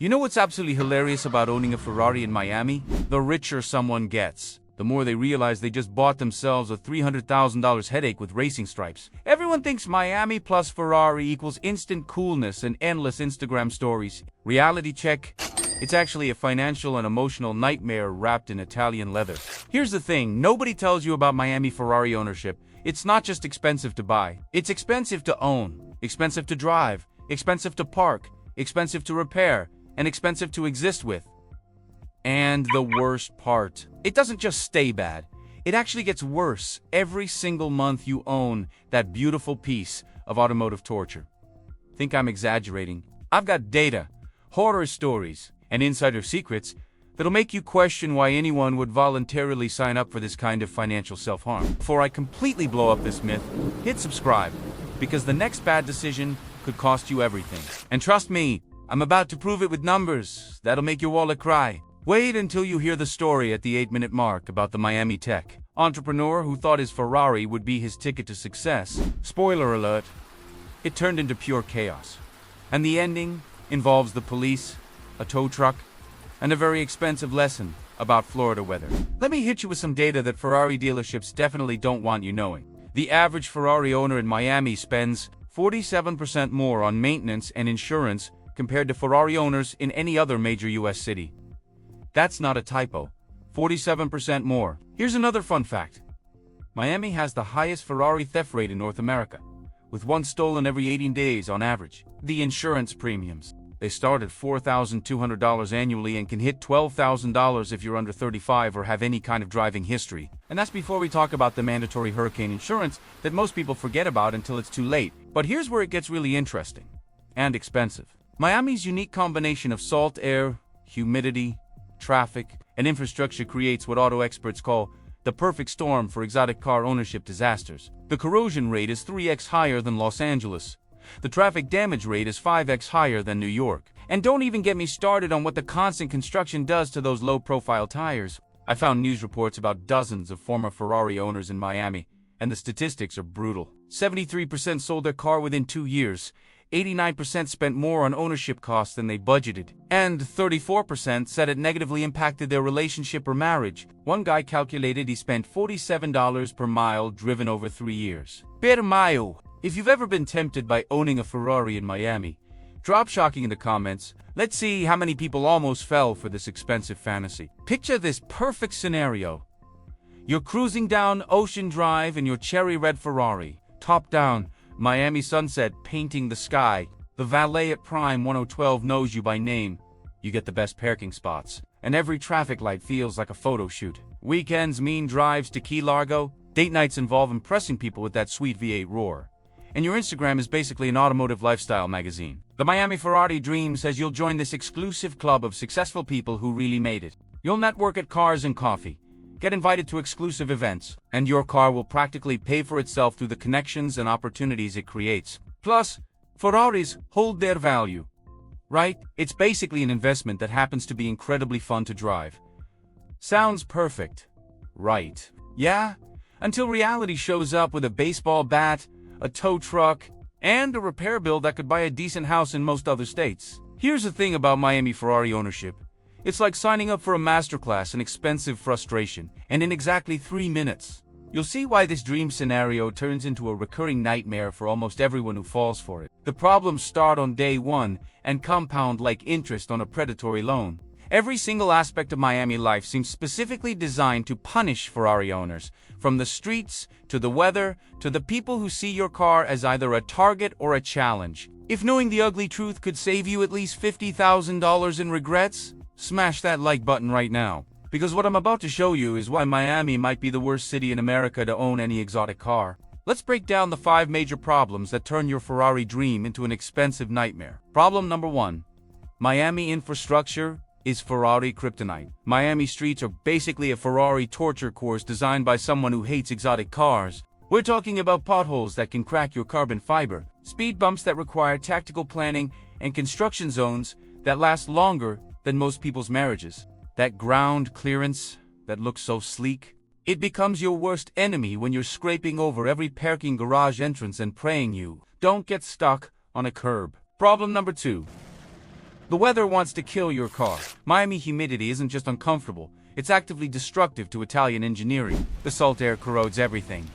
You know what's absolutely hilarious about owning a Ferrari in Miami? The richer someone gets, the more they realize they just bought themselves a $300,000 headache with racing stripes. Everyone thinks Miami plus Ferrari equals instant coolness and endless Instagram stories. Reality check. It's actually a financial and emotional nightmare wrapped in Italian leather. Here's the thing, nobody tells you about Miami Ferrari ownership. It's not just expensive to buy. It's expensive to own, expensive to drive, expensive to park, expensive to repair, and expensive to exist with. And the worst part, it doesn't just stay bad. It actually gets worse every single month you own that beautiful piece of automotive torture. Think I'm exaggerating? I've got data, horror stories, and insider secrets that'll make you question why anyone would voluntarily sign up for this kind of financial self-harm. Before I completely blow up this myth, hit subscribe, because the next bad decision could cost you everything. And trust me, I'm about to prove it with numbers that'll make your wallet cry. Wait until you hear the story at the 8-minute mark about the Miami tech entrepreneur who thought his Ferrari would be his ticket to success. Spoiler alert, it turned into pure chaos. And the ending involves the police, a tow truck, and a very expensive lesson about Florida weather. Let me hit you with some data that Ferrari dealerships definitely don't want you knowing. The average Ferrari owner in Miami spends 47% more on maintenance and insurance compared to Ferrari owners in any other major US city. That's not a typo. 47% more. Here's another fun fact. Miami has the highest Ferrari theft rate in North America, with one stolen every 18 days on average. The insurance premiums. They start at $4,200 annually and can hit $12,000 if you're under 35 or have any kind of driving history. And that's before we talk about the mandatory hurricane insurance that most people forget about until it's too late. But here's where it gets really interesting and expensive. Miami's unique combination of salt air, humidity, traffic, and infrastructure creates what auto experts call the perfect storm for exotic car ownership disasters. The corrosion rate is 3x higher than Los Angeles. The traffic damage rate is 5x higher than New York. And don't even get me started on what the constant construction does to those low-profile tires. I found news reports about dozens of former Ferrari owners in Miami, and the statistics are brutal. 73% sold their car within 2 years. 89% spent more on ownership costs than they budgeted, and 34% said it negatively impacted their relationship or marriage. One guy calculated he spent $47 per mile driven over 3 years. Per mile. If you've ever been tempted by owning a Ferrari in Miami, drop shocking in the comments. Let's see how many people almost fell for this expensive fantasy. Picture this perfect scenario. You're cruising down Ocean Drive in your cherry red Ferrari, top down, Miami sunset painting the sky. The valet at Prime 1012 knows you by name. You get the best parking spots, and every traffic light feels like a photo shoot. Weekends mean drives to Key Largo. Date nights involve impressing people with that sweet V8 roar. And your Instagram is basically an automotive lifestyle magazine. The Miami Ferrari Dream says you'll join this exclusive club of successful people who really made it. You'll network at Cars and Coffee, get invited to exclusive events, and your car will practically pay for itself through the connections and opportunities it creates. Plus, Ferraris hold their value, right? It's basically an investment that happens to be incredibly fun to drive. Sounds perfect, right? Yeah? Until reality shows up with a baseball bat, a tow truck, and a repair bill that could buy a decent house in most other states. Here's the thing about Miami Ferrari ownership. It's like signing up for a masterclass in expensive frustration, and in exactly 3 minutes, you'll see why this dream scenario turns into a recurring nightmare for almost everyone who falls for it. The problems start on day one and compound like interest on a predatory loan. Every single aspect of Miami life seems specifically designed to punish Ferrari owners, from the streets, to the weather, to the people who see your car as either a target or a challenge. If knowing the ugly truth could save you at least $50,000 in regrets, smash that like button right now. Because what I'm about to show you is why Miami might be the worst city in America to own any exotic car. Let's break down the 5 major problems that turn your Ferrari dream into an expensive nightmare. Problem number 1. Miami infrastructure is Ferrari kryptonite. Miami streets are basically a Ferrari torture course designed by someone who hates exotic cars. We're talking about potholes that can crack your carbon fiber, speed bumps that require tactical planning, and construction zones that last longer than most people's marriages. That ground clearance that looks so sleek, it becomes your worst enemy when you're scraping over every parking garage entrance and praying you don't get stuck on a curb. Problem number 2. The weather wants to kill your car. Miami humidity isn't just uncomfortable, it's actively destructive to Italian engineering. The salt air corrodes everything.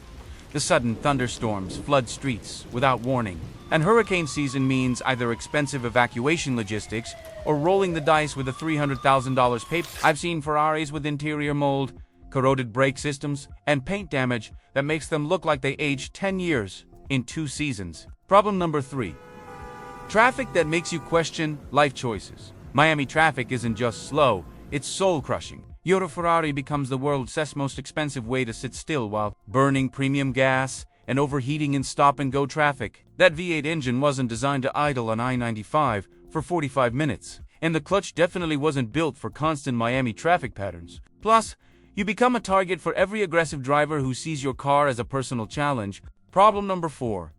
The sudden thunderstorms flood streets without warning. And hurricane season means either expensive evacuation logistics or rolling the dice with a $300,000 paper. I've seen Ferraris with interior mold, corroded brake systems, and paint damage that makes them look like they aged 10 years in 2 seasons. Problem number 3. Traffic that makes you question life choices. Miami traffic isn't just slow, it's soul-crushing. Your Ferrari becomes the world's most expensive way to sit still while burning premium gas and overheating in stop-and-go traffic. That V8 engine wasn't designed to idle on I-95 for 45 minutes, and the clutch definitely wasn't built for constant Miami traffic patterns. Plus, you become a target for every aggressive driver who sees your car as a personal challenge. Problem number 4.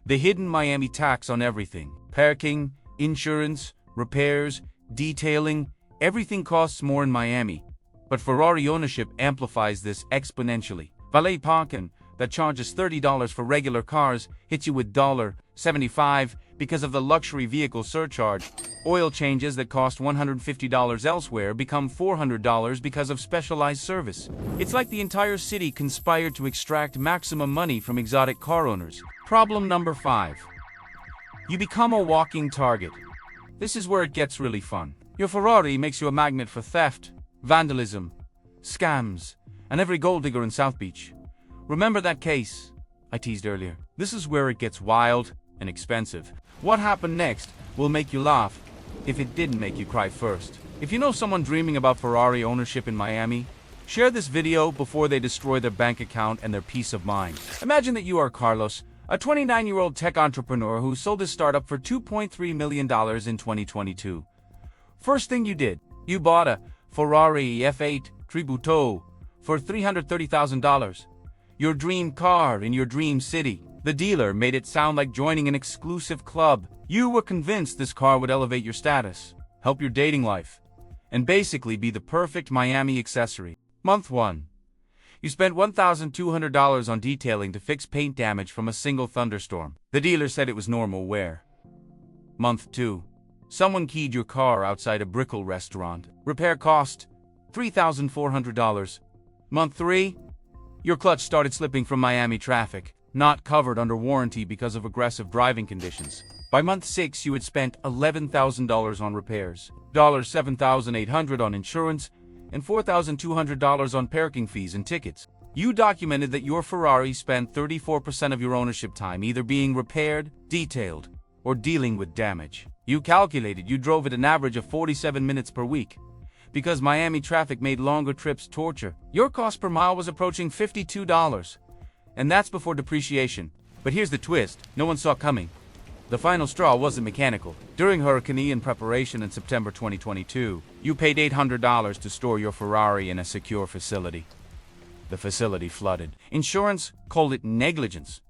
The hidden Miami tax on everything. Parking, insurance, repairs, detailing, everything costs more in Miami. But Ferrari ownership amplifies this exponentially. Valet parking that charges $30 for regular cars hits you with $75 because of the luxury vehicle surcharge. Oil changes that cost $150 elsewhere become $400 because of specialized service. It's like the entire city conspired to extract maximum money from exotic car owners. Problem number 5. You become a walking target. This is where it gets really fun. Your Ferrari makes you a magnet for theft, vandalism, scams, and every gold digger in South Beach. Remember that case I teased earlier? This is where it gets wild and expensive. What happened next will make you laugh if it didn't make you cry first. If you know someone dreaming about Ferrari ownership in Miami, share this video before they destroy their bank account and their peace of mind. Imagine that you are Carlos, a 29-year-old tech entrepreneur who sold his startup for $2.3 million in 2022. First thing you did, you bought a Ferrari F8 Tributo for $330,000. Your dream car in your dream city. The dealer made it sound like joining an exclusive club. You were convinced this car would elevate your status, help your dating life, and basically be the perfect Miami accessory. Month 1. You spent $1,200 on detailing to fix paint damage from a single thunderstorm. The dealer said it was normal wear. Month 2. Someone keyed your car outside a Brickell restaurant. Repair cost $3,400. Month 3. Your clutch started slipping from Miami traffic, not covered under warranty because of aggressive driving conditions. By month 6, you had spent $11,000 on repairs, $7,800 on insurance, and $4,200 on parking fees and tickets. You documented that your Ferrari spent 34% of your ownership time either being repaired, detailed, or dealing with damage. You calculated you drove at an average of 47 minutes per week. Because Miami traffic made longer trips torture, your cost per mile was approaching $52. And that's before depreciation. But here's the twist no one saw coming. The final straw wasn't mechanical. During Hurricane Ian preparation in September 2022, you paid $800 to store your Ferrari in a secure facility. The facility flooded. Insurance called it negligence,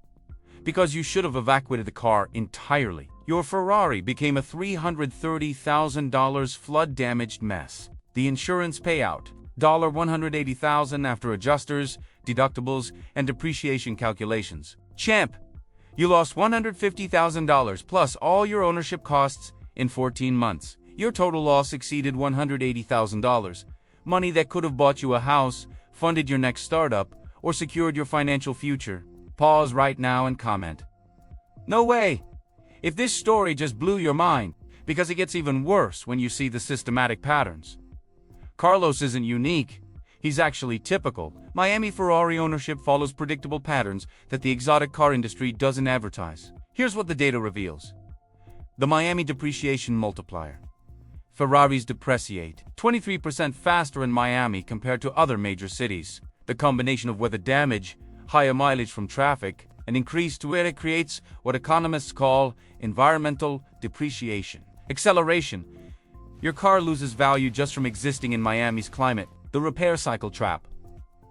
because you should have evacuated the car entirely. Your Ferrari became a $330,000 flood-damaged mess. The insurance payout, $180,000 after adjusters, deductibles, and depreciation calculations. Champ, you lost $150,000 plus all your ownership costs in 14 months. Your total loss exceeded $180,000. Money that could have bought you a house, funded your next startup, or secured your financial future. Pause right now and comment. No way! If this story just blew your mind, because it gets even worse when you see the systematic patterns. Carlos isn't unique. He's actually typical. Miami Ferrari ownership follows predictable patterns that the exotic car industry doesn't advertise. Here's what the data reveals. The Miami depreciation multiplier. Ferraris depreciate 23% faster in Miami compared to other major cities. The combination of weather damage, higher mileage from traffic, and increased wear creates what economists call environmental depreciation. Acceleration. Your car loses value just from existing in Miami's climate. The repair cycle trap.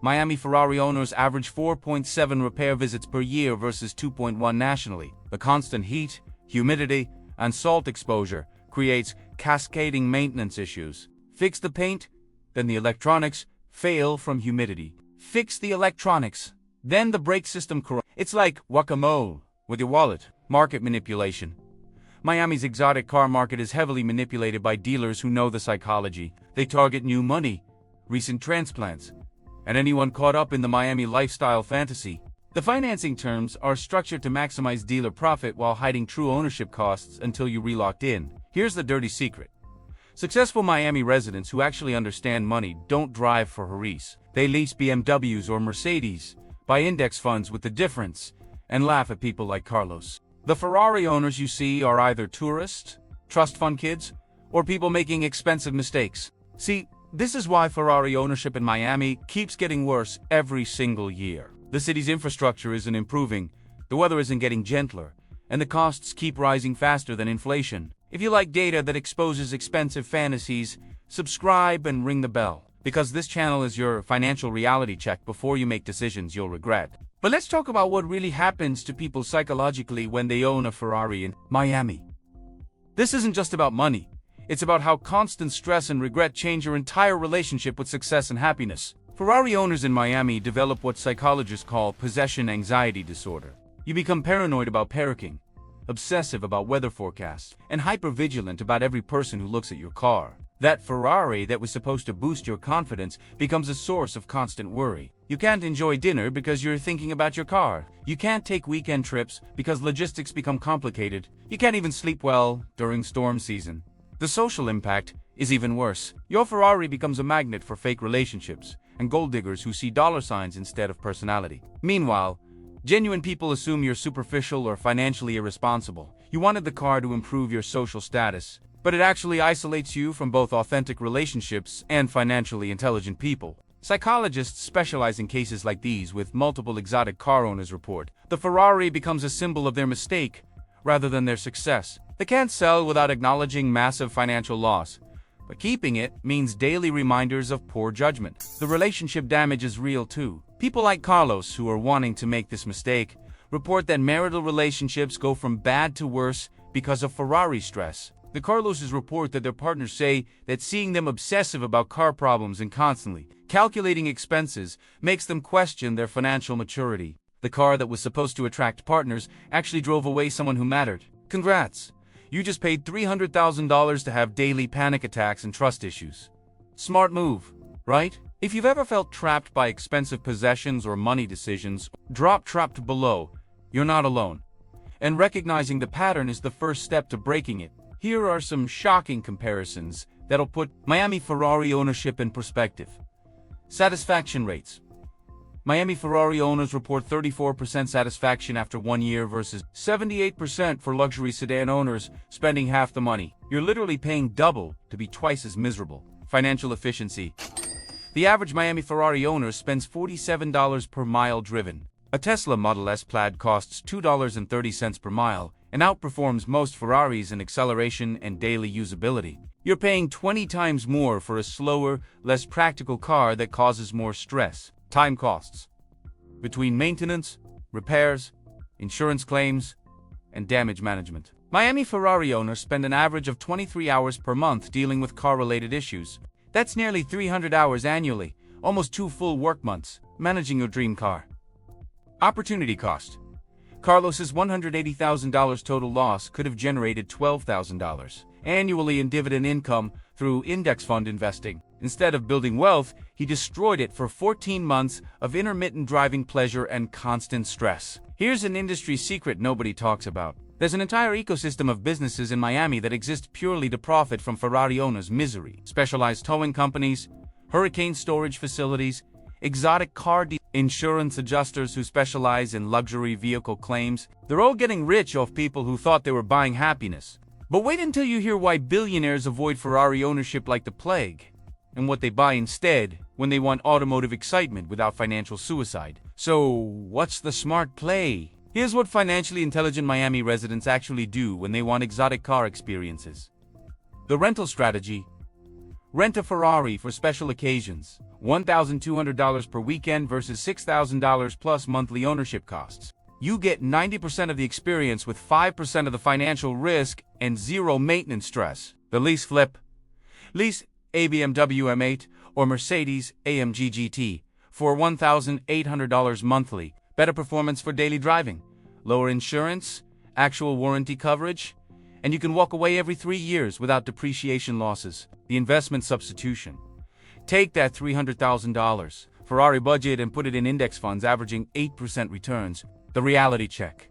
Miami Ferrari owners average 4.7 repair visits per year versus 2.1 nationally. The constant heat, humidity, and salt exposure creates cascading maintenance issues. Fix the paint, then the electronics fail from humidity. Fix the electronics, then the brake system corrodes. It's like whack-a-mole with your wallet. Market manipulation. Miami's exotic car market is heavily manipulated by dealers who know the psychology. They target new money, recent transplants, and anyone caught up in the Miami lifestyle fantasy. The financing terms are structured to maximize dealer profit while hiding true ownership costs until you re-locked in. Here's the dirty secret. Successful Miami residents who actually understand money don't drive Ferraris. They lease BMWs or Mercedes, buy index funds with the difference, and laugh at people like Carlos. The Ferrari owners you see are either tourists, trust fund kids, or people making expensive mistakes. See, this is why Ferrari ownership in Miami keeps getting worse every single year. The city's infrastructure isn't improving, the weather isn't getting gentler, and the costs keep rising faster than inflation. If you like data that exposes expensive fantasies, subscribe and ring the bell, because this channel is your financial reality check before you make decisions you'll regret. But let's talk about what really happens to people psychologically when they own a Ferrari in Miami. This isn't just about money. It's about how constant stress and regret change your entire relationship with success and happiness. Ferrari owners in Miami develop what psychologists call possession anxiety disorder. You become paranoid about parking, obsessive about weather forecasts, and hypervigilant about every person who looks at your car. That Ferrari that was supposed to boost your confidence becomes a source of constant worry. You can't enjoy dinner because you're thinking about your car. You can't take weekend trips because logistics become complicated. You can't even sleep well during storm season. The social impact is even worse. Your Ferrari becomes a magnet for fake relationships and gold diggers who see dollar signs instead of personality. Meanwhile, genuine people assume you're superficial or financially irresponsible. You wanted the car to improve your social status, but it actually isolates you from both authentic relationships and financially intelligent people. Psychologists specialize in cases like these with multiple exotic car owners report. The Ferrari becomes a symbol of their mistake rather than their success. They can't sell without acknowledging massive financial loss, but keeping it means daily reminders of poor judgment. The relationship damage is real too. People like Carlos, who are wanting to make this mistake, report that marital relationships go from bad to worse because of Ferrari stress. The Carloses report that their partners say that seeing them obsessive about car problems and constantly calculating expenses makes them question their financial maturity. The car that was supposed to attract partners actually drove away someone who mattered. Congrats! You just paid $300,000 to have daily panic attacks and trust issues. Smart move, right? If you've ever felt trapped by expensive possessions or money decisions, drop trapped below. You're not alone. And recognizing the pattern is the first step to breaking it. Here are some shocking comparisons that'll put Miami Ferrari ownership in perspective. Satisfaction rates. Miami Ferrari owners report 34% satisfaction after 1 year versus 78% for luxury sedan owners, spending half the money. You're literally paying double to be twice as miserable. Financial efficiency. The average Miami Ferrari owner spends $47 per mile driven. A Tesla Model S Plaid costs $2.30 per mile and outperforms most Ferraris in acceleration and daily usability. You're paying 20 times more for a slower, less practical car that causes more stress. Time costs. Between maintenance, repairs, insurance claims, and damage management. Miami Ferrari owners spend an average of 23 hours per month dealing with car-related issues. That's nearly 300 hours annually, almost 2 full work months, managing your dream car. Opportunity cost. Carlos's $180,000 total loss could have generated $12,000 annually in dividend income through index fund investing. Instead of building wealth, he destroyed it for 14 months of intermittent driving pleasure and constant stress. Here's an industry secret nobody talks about. There's an entire ecosystem of businesses in Miami that exist purely to profit from Ferrari owners' misery. Specialized towing companies, hurricane storage facilities, exotic car insurance adjusters who specialize in luxury vehicle claims. They're all getting rich off people who thought they were buying happiness. But wait until you hear why billionaires avoid Ferrari ownership like the plague, and what they buy instead when they want automotive excitement without financial suicide. So, what's the smart play? Here's what financially intelligent Miami residents actually do when they want exotic car experiences. The rental strategy. Rent a Ferrari for special occasions. $1,200 per weekend versus $6,000 plus monthly ownership costs. You get 90% of the experience with 5% of the financial risk and zero maintenance stress. The lease flip. Lease a BMW M8 or Mercedes AMG GT for $1,800 monthly. Better performance for daily driving, lower insurance, actual warranty coverage, and you can walk away every 3 years without depreciation losses. The investment substitution. Take that $300,000 Ferrari budget and put it in index funds averaging 8% returns. The reality check.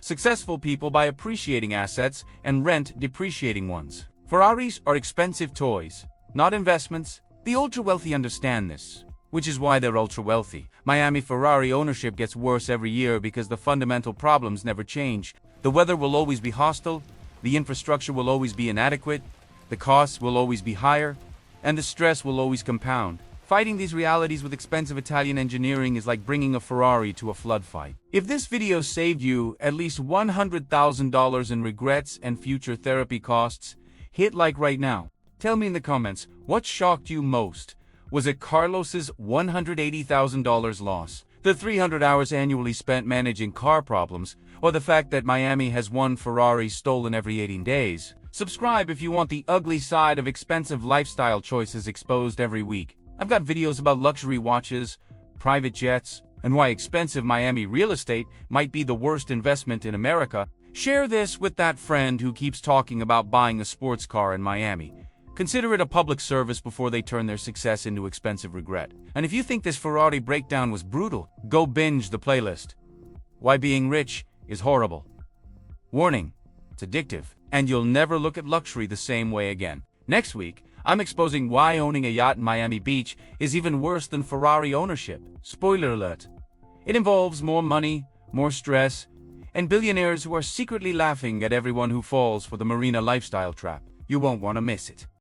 Successful people buy appreciating assets and rent depreciating ones. Ferraris are expensive toys, not investments. The ultra-wealthy understand this, which is why they're ultra-wealthy. Miami Ferrari ownership gets worse every year because the fundamental problems never change. The weather will always be hostile, the infrastructure will always be inadequate, the costs will always be higher, and the stress will always compound. Fighting these realities with expensive Italian engineering is like bringing a Ferrari to a flood fight. If this video saved you at least $100,000 in regrets and future therapy costs, hit like right now. Tell me in the comments, what shocked you most? Was it Carlos's $180,000 loss, the 300 hours annually spent managing car problems, or the fact that Miami has one Ferrari stolen every 18 days? Subscribe if you want the ugly side of expensive lifestyle choices exposed every week. I've got videos about luxury watches, private jets, and why expensive Miami real estate might be the worst investment in America. Share this with that friend who keeps talking about buying a sports car in Miami. Consider it a public service before they turn their success into expensive regret. And if you think this Ferrari breakdown was brutal, go binge the playlist. Why being rich is horrible. Warning, it's addictive, and you'll never look at luxury the same way again. Next week, I'm exposing why owning a yacht in Miami Beach is even worse than Ferrari ownership. Spoiler alert. It involves more money, more stress, and billionaires who are secretly laughing at everyone who falls for the marina lifestyle trap. You won't want to miss it.